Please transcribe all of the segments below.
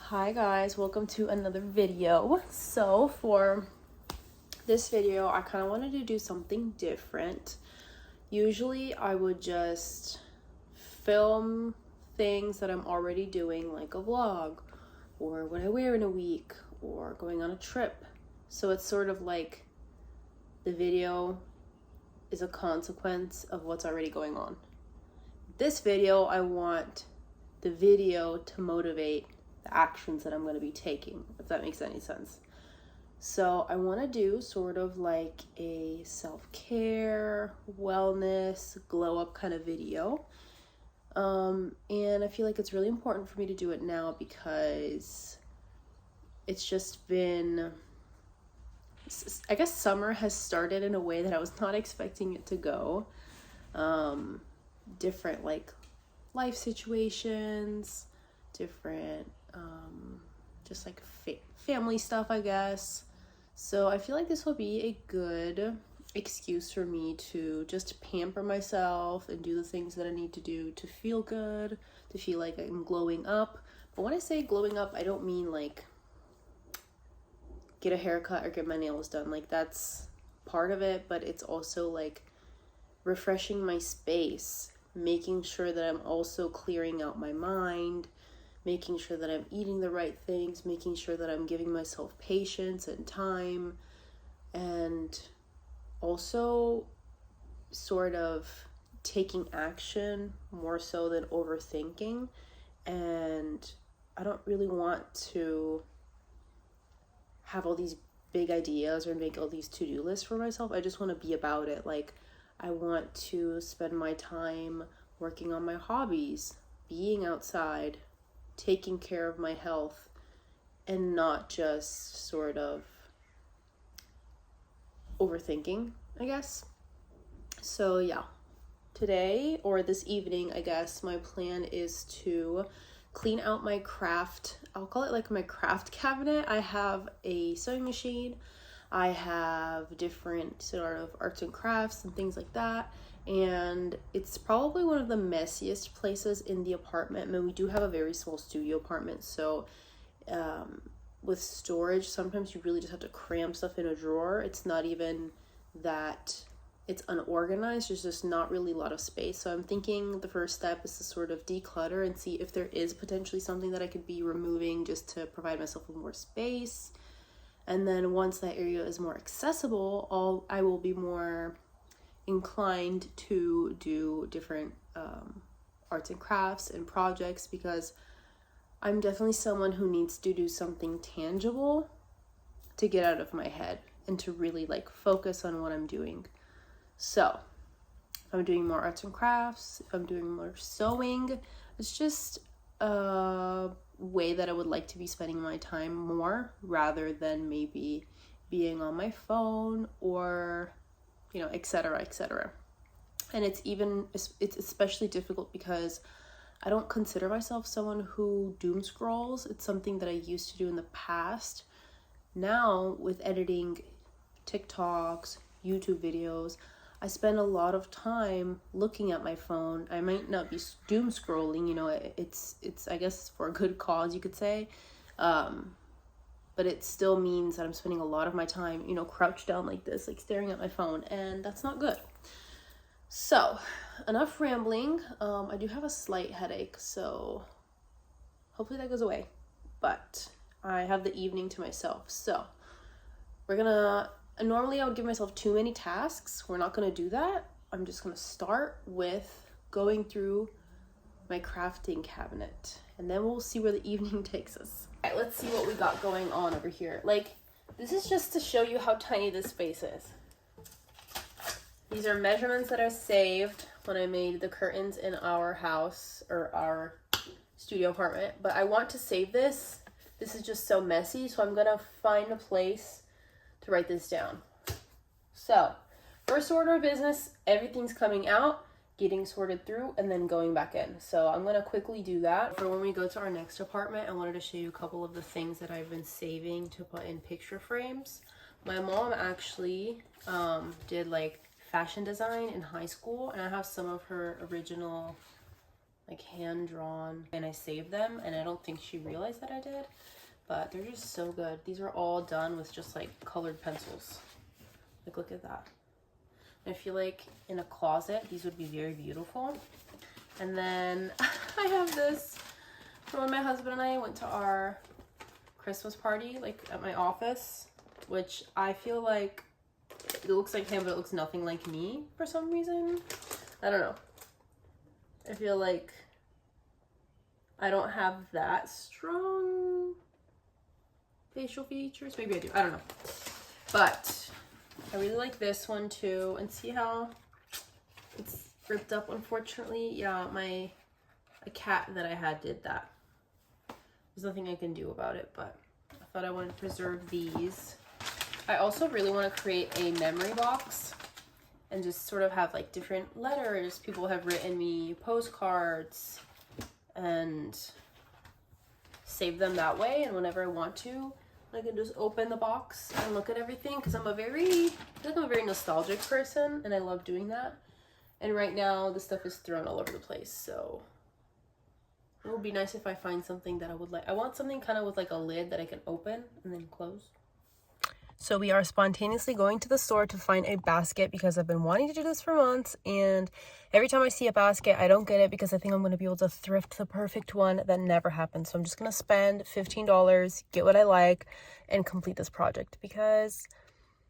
Hi guys, welcome to another video. So for this video, I kind of wanted to do something different. Usually I would just film things that I'm already doing, like a vlog or what I wear in a week or going on a trip. So it's sort of like the video is a consequence of what's already going on. This video, I want the video to motivate the actions that I'm going to be taking, if that makes any sense. So I want to do sort of like a self-care, wellness, glow up kind of video. And I feel like it's really important for me to do it now because it's just been, I guess summer has started in a way that I was not expecting it to go. Different like life situations, different just like family stuff, I guess. So I feel like this will be a good excuse for me to just pamper myself and do the things that I need to do to feel good, to feel like I'm glowing up. But when I say glowing up, I don't mean like get a haircut or get my nails done. Like that's part of it, but it's also like refreshing my space, making sure that I'm also clearing out my mind, making sure that I'm eating the right things, making sure that I'm giving myself patience and time, and also sort of taking action more so than overthinking. And I don't really want to have all these big ideas or make all these to-do lists for myself. I just want to be about it. Like, I want to spend my time working on my hobbies, being outside, taking care of my health, and not just sort of overthinking, I guess. So yeah, today or this evening, I guess, my plan is to clean out my craft. I'll call it like my craft cabinet. I have a sewing machine. I have different sort of arts and crafts and things like that. And it's probably one of the messiest places in the apartment. I mean, we do have a very small studio apartment, so with storage, sometimes you really just have to cram stuff in a drawer. It's not even that it's unorganized, there's just not really a lot of space. So I'm thinking the first step is to sort of declutter and see if there is potentially something that I could be removing just to provide myself with more space. And then once that area is more accessible, I will be more inclined to do different arts and crafts and projects, because I'm definitely someone who needs to do something tangible to get out of my head and to really like focus on what I'm doing. So if I'm doing more arts and crafts, if I'm doing more sewing, it's just a way that I would like to be spending my time more, rather than maybe being on my phone or, you know, etc., etc. And it's especially difficult because I don't consider myself someone who doom scrolls. It's something that I used to do in the past. Now with editing TikToks, YouTube videos, I spend a lot of time looking at my phone. I might not be doom scrolling, you know, it's I guess for a good cause, you could say. But it still means that I'm spending a lot of my time, you know, crouched down like this, like staring at my phone, and that's not good. So, enough rambling. I do have a slight headache, so hopefully that goes away. But I have the evening to myself, so normally I would give myself too many tasks. We're not gonna do that. I'm just gonna start with going through my crafting cabinet, and then we'll see where the evening takes us. All right, let's see what we got going on over here. Like, this is just to show you how tiny this space is. These are measurements that I saved when I made the curtains in our house, or our studio apartment, but I want to save this. This is just so messy, so I'm gonna find a place to write this down. So, first order of business, everything's coming out, getting sorted through, and then going back in. So I'm gonna quickly do that. For when we go to our next apartment, I wanted to show you a couple of the things that I've been saving to put in picture frames. My mom actually did like fashion design in high school, and I have some of her original like hand drawn, and I saved them, and I don't think she realized that I did, but they're just so good. These are all done with just like colored pencils. Like, look at that. I feel like in a closet, these would be very beautiful. And then I have this from when my husband and I went to our Christmas party, like at my office, which I feel like it looks like him, but it looks nothing like me for some reason. I don't know. I feel like I don't have that strong facial features. Maybe I do. I don't know. But I really like this one too. And see how it's ripped up, unfortunately? Yeah, a cat that I had did that. There's nothing I can do about it, but I thought I wanted to preserve these. I also really want to create a memory box and just sort of have like different letters. People have written me postcards and save them that way. And whenever I want to, I can just open the box and look at everything, because I feel like I'm a very nostalgic person and I love doing that. And right now the stuff is thrown all over the place, so it would be nice if I find something that I would like. I want something kind of with like a lid that I can open and then close. So we are spontaneously going to the store to find a basket because I've been wanting to do this for months, and every time I see a basket, I don't get it because I think I'm going to be able to thrift the perfect one. That never happens. So I'm just going to spend $15, get what I like, and complete this project because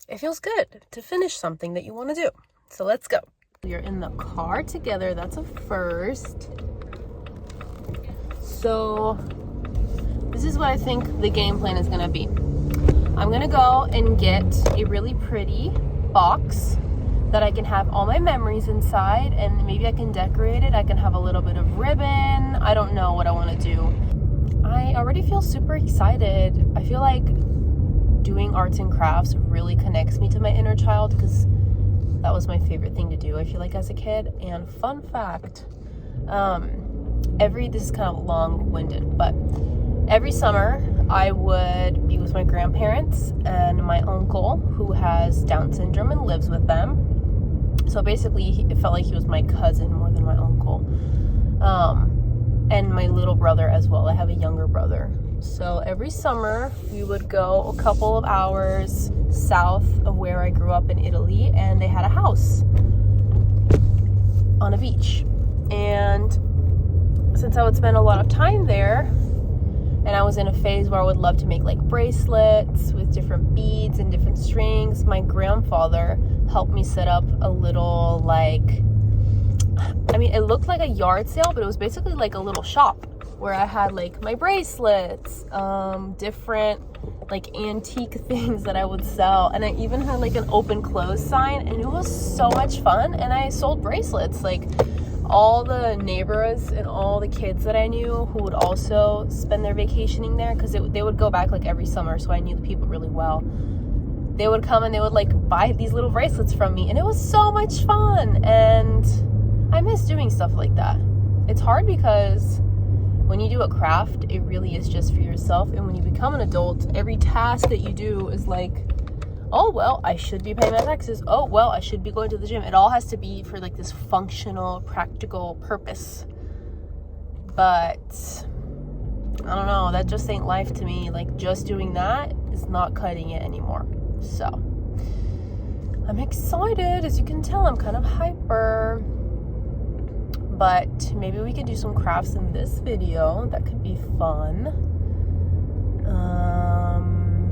it feels good to finish something that you want to do. So let's go. We are in the car together. That's a first. So this is what I think the game plan is going to be. I'm gonna go and get a really pretty box that I can have all my memories inside, and maybe I can decorate it. I can have a little bit of ribbon. I don't know what I want to do. I already feel super excited. I feel like doing arts and crafts really connects me to my inner child because that was my favorite thing to do, I feel like, as a kid. And fun fact, this is kind of long-winded, but every summer I would be with my grandparents and my uncle, who has Down syndrome and lives with them. So basically it felt like he was my cousin more than my uncle. And my little brother as well. I have a younger brother. So every summer we would go a couple of hours south of where I grew up in Italy, and they had a house on a beach. And since I would spend a lot of time there, and I was in a phase where I would love to make like bracelets with different beads and different strings, my grandfather helped me set up a little, like, I mean, it looked like a yard sale, but it was basically like a little shop where I had like my bracelets, different like antique things that I would sell. And I even had like an open close sign, and it was so much fun. And I sold bracelets. Like, all the neighbors and all the kids that I knew who would also spend their vacationing there, because they would go back like every summer, so I knew the people really well. They would come and they would like buy these little bracelets from me, and it was so much fun. And I miss doing stuff like that. It's hard because when you do a craft, it really is just for yourself, and when you become an adult, every task that you do is like, oh, well, I should be paying my taxes. Oh, well, I should be going to the gym. It all has to be for like this functional, practical purpose. But I don't know, that just ain't life to me. Like, just doing that is not cutting it anymore. So I'm excited. As you can tell, I'm kind of hyper. But maybe we could do some crafts in this video. That could be fun.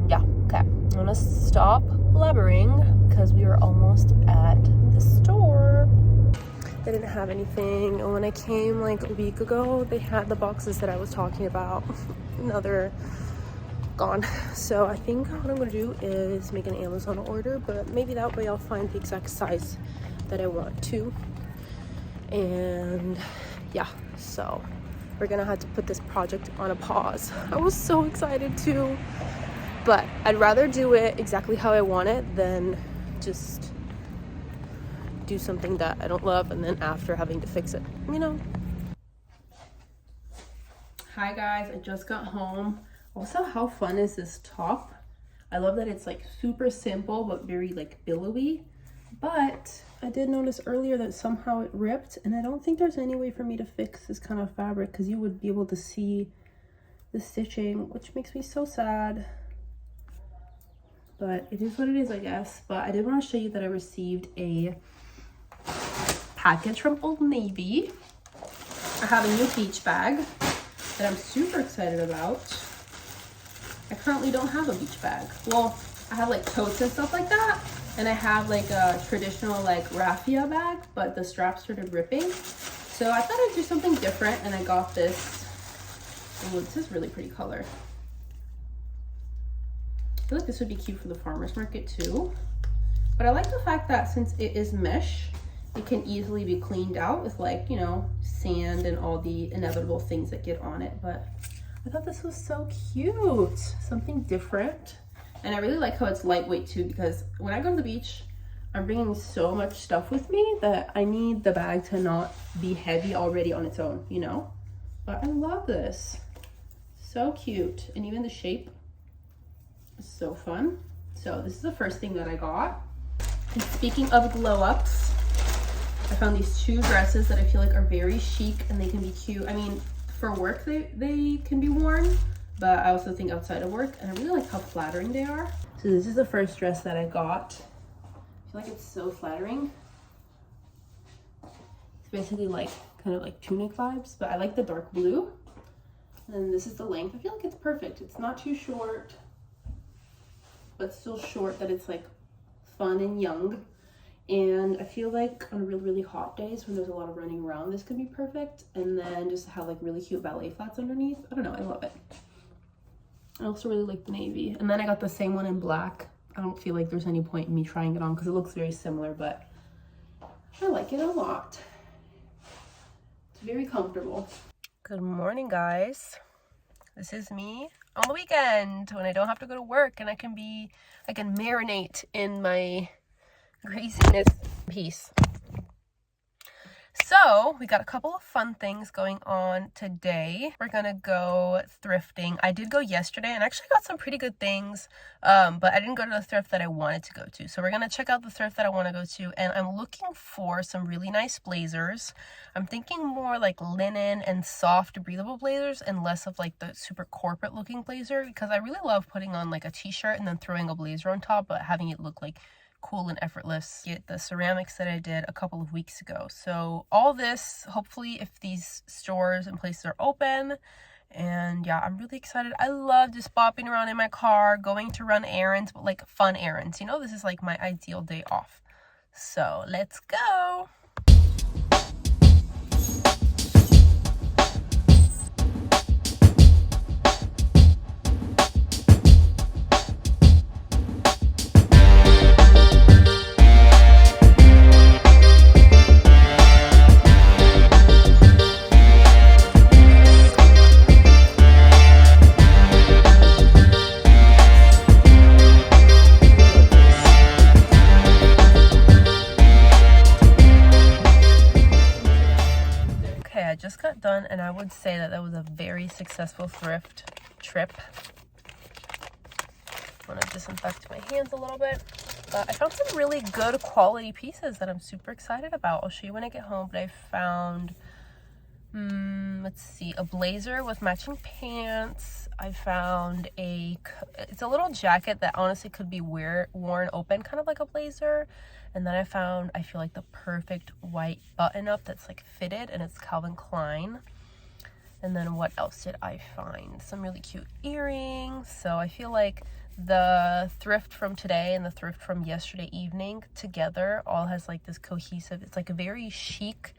Yeah, okay. I'm gonna stop blabbering because we are almost at the store. They didn't have anything, and when I came like a week ago, they had the boxes that I was talking about. Now they're gone. So I think what I'm gonna do is make an Amazon order, but maybe that way I'll find the exact size that I want to. And yeah, so we're gonna have to put this project on a pause. I was so excited too, but I'd rather do it exactly how I want it than just do something that I don't love and then after having to fix it, you know. Hi guys, I just got home. Also, how fun is this top? I love that it's like super simple but very like billowy. But I did notice earlier that somehow it ripped, and I don't think there's any way for me to fix this kind of fabric because you would be able to see the stitching, which makes me so sad. But it is what it is, I guess. But I did want to show you that I received a package from Old Navy. I have a new beach bag that I'm super excited about. I currently don't have a beach bag. Well, I have like totes and stuff like that, and I have like a traditional like raffia bag, but the strap started ripping. So I thought I'd do something different, and I got this. Oh, this is really pretty color. I feel like this would be cute for the farmer's market too. But I like the fact that since it is mesh, it can easily be cleaned out with like, you know, sand and all the inevitable things that get on it. But I thought this was so cute, something different. And I really like how it's lightweight too, because when I go to the beach, I'm bringing so much stuff with me that I need the bag to not be heavy already on its own, you know? But I love this, so cute. And even the shape is so fun. So this is the first thing that I got. And speaking of glow ups, I found these two dresses that I feel like are very chic and they can be cute. I mean, for work they can be worn, but I also think outside of work, and I really like how flattering they are. So this is the first dress that I got. I feel like it's so flattering. It's basically like kind of like tunic vibes, but I like the dark blue. And this is the length. I feel like it's perfect. It's not too short, but still short that it's like fun and young. And I feel like on really, really hot days when there's a lot of running around, this could be perfect. And then just have like really cute ballet flats underneath. I don't know, I love it. I also really like the navy. And then I got the same one in black. I don't feel like there's any point in me trying it on because it looks very similar, but I like it a lot. It's very comfortable. Good morning, guys. This is me on the weekend when I don't have to go to work and I can marinate in my craziness piece. So we got a couple of fun things going on today. We're gonna go thrifting. I did go yesterday and actually got some pretty good things, but I didn't go to the thrift that I wanted to go to. So we're gonna check out the thrift that I want to go to, and I'm looking for some really nice blazers. I'm thinking more like linen and soft breathable blazers and less of like the super corporate looking blazer, because I really love putting on like a t-shirt and then throwing a blazer on top, but having it look like cool and effortless. Get the ceramics that I did a couple of weeks ago. So all this, hopefully, if these stores and places are open. And yeah, I'm really excited. I love just bopping around in my car, going to run errands, but like fun errands. You know, this is like my ideal day off. So let's go. Just got done, and I would say that was a very successful thrift trip. I want to disinfect my hands a little bit, but I found some really good quality pieces that I'm super excited about. I'll show you when I get home. But I found let's see, a blazer with matching pants. I found it's a little jacket that honestly could be worn open, kind of like a blazer. And then I found, I feel like, the perfect white button up that's like fitted, and it's Calvin Klein. And then what else did I find? Some really cute earrings. So I feel like the thrift from today and the thrift from yesterday evening together all has like this cohesive, it's like a very chic,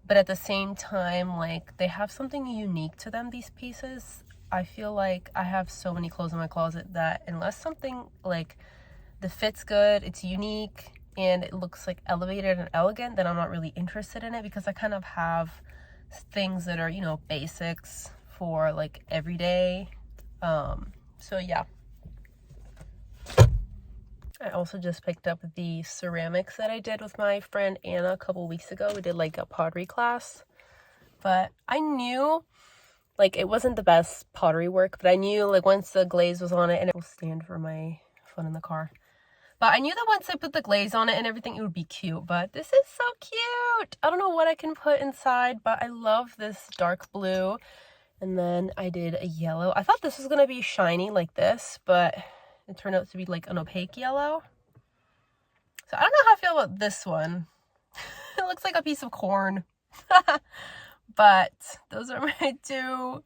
but at the same time, like they have something unique to them, these pieces. I feel like I have so many clothes in my closet that unless something like the fit's good, it's unique, and it looks like elevated and elegant, then I'm not really interested in it, because I kind of have things that are, you know, basics for like everyday. So yeah. I also just picked up the ceramics that I did with my friend Anna a couple weeks ago. We did like a pottery class, but I knew like it wasn't the best pottery work, but I knew like once the glaze was on it, and it will stand for my phone in the car. But I knew that once I put the glaze on it and everything, it would be cute. But this is so cute. I don't know what I can put inside, but I love this dark blue. And then I did a yellow. I thought this was going to be shiny like this, but it turned out to be like an opaque yellow. So I don't know how I feel about this one. It looks like a piece of corn. But those are my two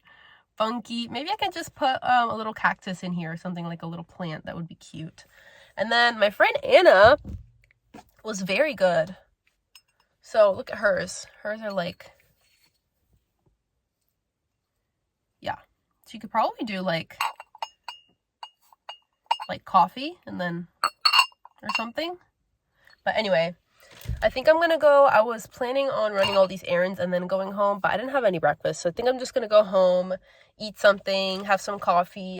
funky. Maybe I can just put a little cactus in here or something, like a little plant. That would be cute. And then my friend Anna was very good. So look at hers. Hers are like, yeah. She could probably do like coffee and then, or something. But anyway, I think I'm gonna go. I was planning on running all these errands and then going home, but I didn't have any breakfast. So I think I'm just gonna go home, eat something, have some coffee.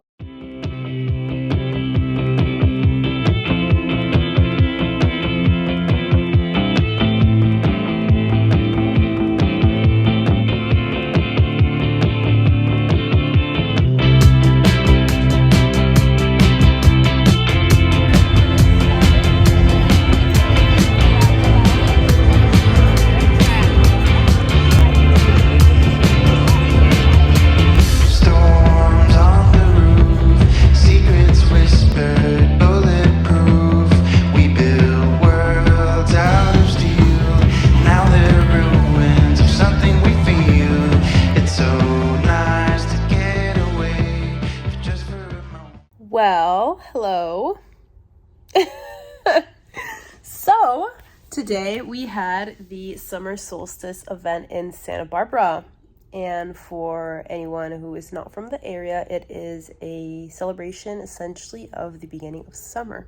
Well, hello. So, today we had the summer solstice event in Santa Barbara. And for anyone who is not from the area, it is a celebration essentially of the beginning of summer.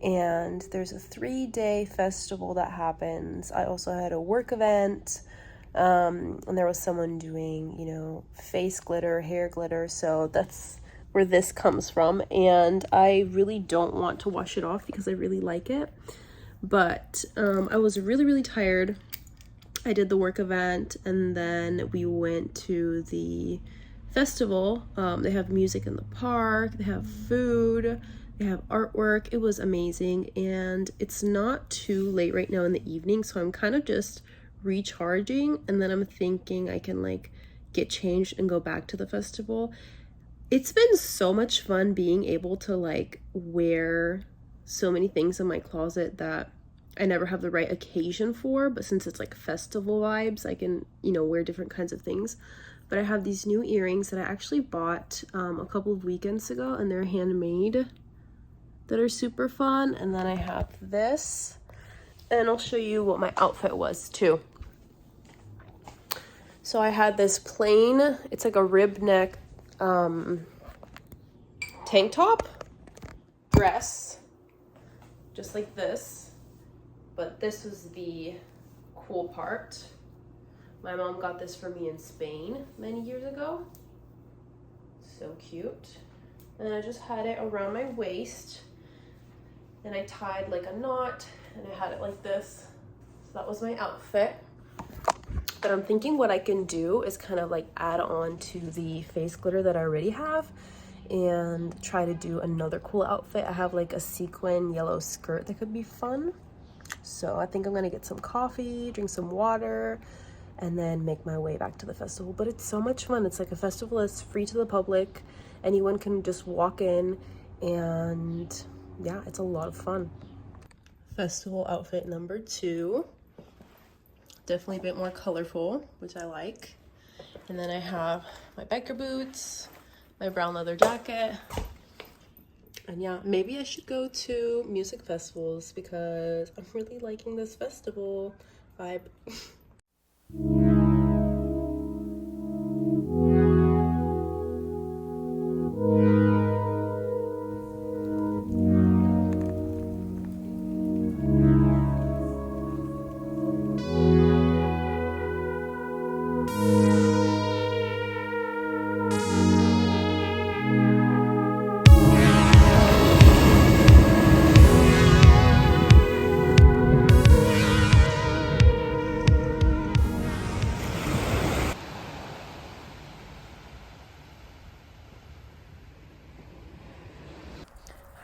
And there's a 3-day festival that happens. I also had a work event. And there was someone doing, you know, face glitter, hair glitter. So that's where this comes from, and I really don't want to wash it off because I really like it. But I was really tired. I did the work event and then we went to the festival. They have music in the park, they have food, they have artwork. It was amazing, and it's not too late right now in the evening, so I'm kind of just recharging, and then I'm thinking I can like get changed and go back to the festival. It's been so much fun being able to like wear so many things in my closet that I never have the right occasion for, but since it's like festival vibes, I can, you know, wear different kinds of things. But I have these new earrings that I actually bought a couple of weekends ago, and they're handmade, that are super fun. And then I have this, and I'll show you what my outfit was too. So I had this plain, it's like a rib neck tank top, dress, just like this, but this was the cool part. My mom got this for me in Spain many years ago. So cute. And I just had it around my waist, and I tied like a knot, and I had it like this. So that was my outfit. But I'm thinking what I can do is kind of like add on to the face glitter that I already have and try to do another cool outfit. I have like a sequin yellow skirt that could be fun. So I think I'm gonna get some coffee, drink some water, and then make my way back to the festival. But it's so much fun. It's like a festival that's free to the public. Anyone can just walk in, and yeah, it's a lot of fun. Festival outfit number 2. Definitely a bit more colorful, which I like. And then I have my biker boots, my brown leather jacket. And yeah, maybe I should go to music festivals because I'm really liking this festival vibe.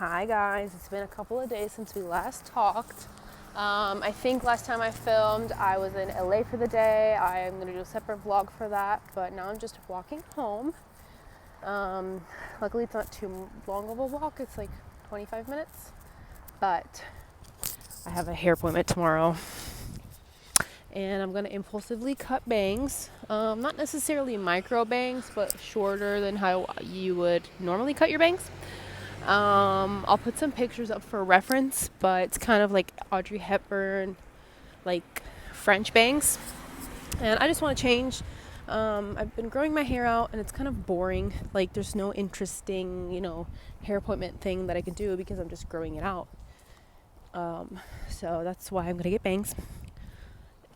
Hi guys, it's been a couple of days since we last talked. I think last time I filmed I was in LA for the day. I'm going to do a separate vlog for that, but now I'm just walking home. Luckily it's not too long of a walk, it's like 25 minutes, but I have a hair appointment tomorrow and I'm going to impulsively cut bangs. Not necessarily micro bangs, but shorter than how you would normally cut your bangs. I'll put some pictures up for reference, but it's kind of like Audrey Hepburn, like French bangs. And I just want to change. I've been growing my hair out and it's kind of boring. Like there's no interesting, hair appointment thing that I can do because I'm just growing it out. So that's why I'm going to get bangs.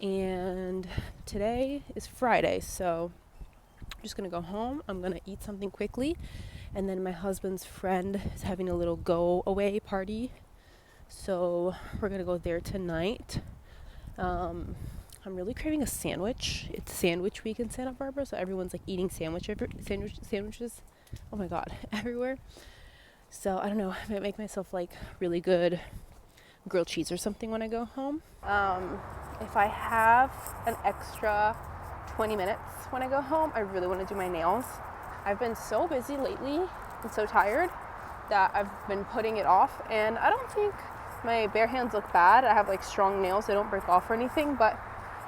And today is Friday, so I'm just going to go home. I'm going to eat something quickly. And then my husband's friend is having a little go away party. So we're going to go there tonight. I'm really craving a sandwich. It's sandwich week in Santa Barbara, so everyone's like eating sandwiches. Oh my God, everywhere. So I don't know, I might make myself like really good grilled cheese or something when I go home. If I have an extra 20 minutes when I go home, I really want to do my nails. I've been so busy lately and so tired that I've been putting it off, and I don't think my bare hands look bad. I have like strong nails, they don't break off or anything, but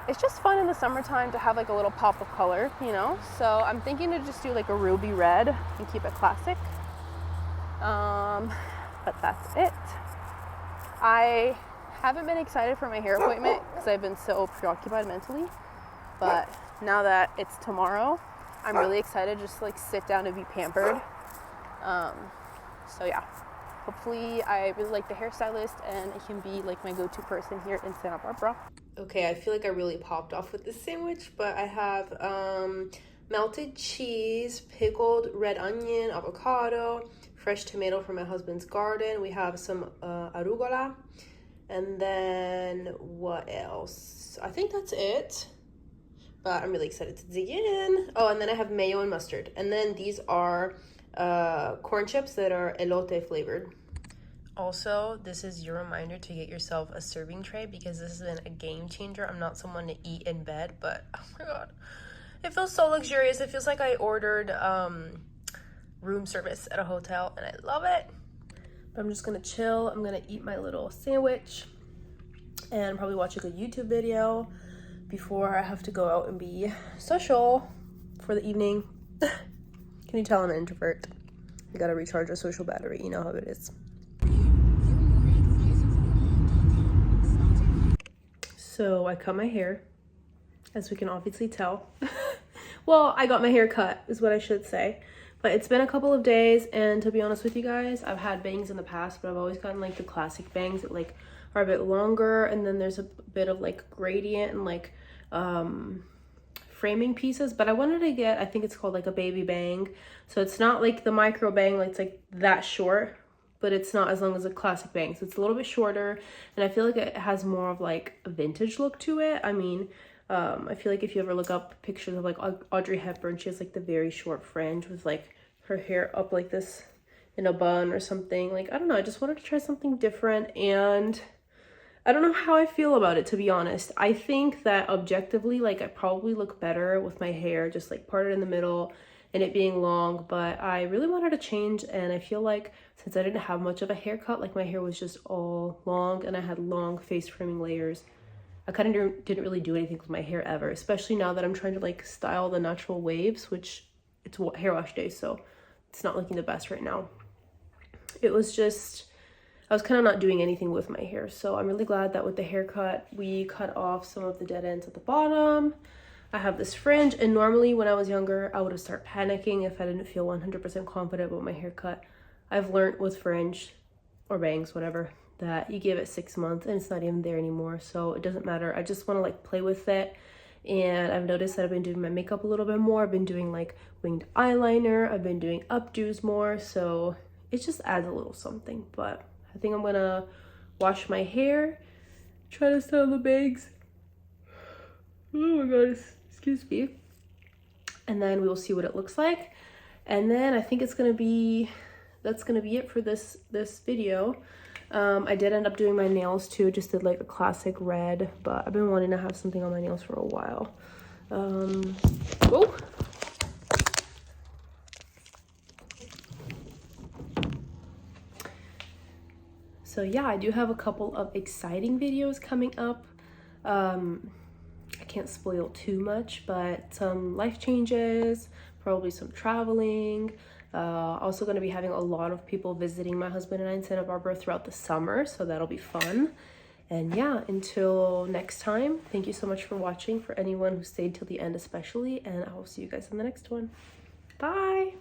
it's just fun in the summertime to have like a little pop of color, So I'm thinking to just do like a ruby red and keep it classic. But that's it. I haven't been excited for my hair appointment because I've been so preoccupied mentally, but now that it's tomorrow, I'm really excited just to like sit down and be pampered. So yeah, hopefully I really like the hairstylist and it can be like my go-to person here in Santa Barbara. Okay, I feel like I really popped off with this sandwich, but I have melted cheese, pickled red onion, avocado, fresh tomato from my husband's garden. We have some arugula, and then what else? I think that's it. But I'm really excited to dig in. Oh, and then I have mayo and mustard. And then these are corn chips that are elote flavored. Also, this is your reminder to get yourself a serving tray because this has been a game changer. I'm not someone to eat in bed, but oh my God, it feels so luxurious. It feels like I ordered room service at a hotel and I love it. But I'm just gonna chill. I'm gonna eat my little sandwich and probably watch a good YouTube video before I have to go out and be social for the evening. Can you tell I'm an introvert? I gotta recharge a social battery, you know how it is. So I cut my hair, as we can obviously tell. Well, I got my hair cut is what I should say. But it's been a couple of days, and to be honest with you guys, I've had bangs in the past, but I've always gotten like the classic bangs that like are a bit longer, and then there's a bit of like gradient and like framing pieces. But I wanted to get, I think it's called like a baby bang, so it's not like the micro bang, like it's like that short, but it's not as long as a classic bang, so it's a little bit shorter, and I feel like it has more of like a vintage look to it. I mean, I feel like if you ever look up pictures of like Audrey Hepburn, she has like the very short fringe with like her hair up like this in a bun or something. Like, I don't know, I just wanted to try something different, and I don't know how I feel about it, to be honest. I think that objectively, like, I probably look better with my hair just like parted in the middle and it being long, but I really wanted to change, and I feel like since I didn't have much of a haircut, like my hair was just all long and I had long face framing layers, I kind of didn't really do anything with my hair ever, especially now that I'm trying to like style the natural waves, which it's hair wash day, so it's not looking the best right now. It was just, I was kind of not doing anything with my hair, so I'm really glad that with the haircut, we cut off some of the dead ends at the bottom. I have this fringe, and normally when I was younger, I would have started panicking if I didn't feel 100% confident about my haircut. I've learned with fringe or bangs, whatever, that you give it 6 months and it's not even there anymore, so it doesn't matter. I just want to like play with it, and I've noticed that I've been doing my makeup a little bit more. I've been doing like winged eyeliner, I've been doing updos more, so it just adds a little something. But I think I'm gonna wash my hair, try to style the bangs. Oh my God, excuse me. And then we will see what it looks like. And then I think it's gonna be that's gonna be it for this video. I did end up doing my nails too, just did like a classic red, but I've been wanting to have something on my nails for a while. Oh. So yeah, I do have a couple of exciting videos coming up. I can't spoil too much, but some life changes, probably some traveling. Also going to be having a lot of people visiting my husband and I in Santa Barbara throughout the summer, so that'll be fun. And yeah, until next time, thank you so much for watching, for anyone who stayed till the end especially, and I will see you guys in the next one. Bye!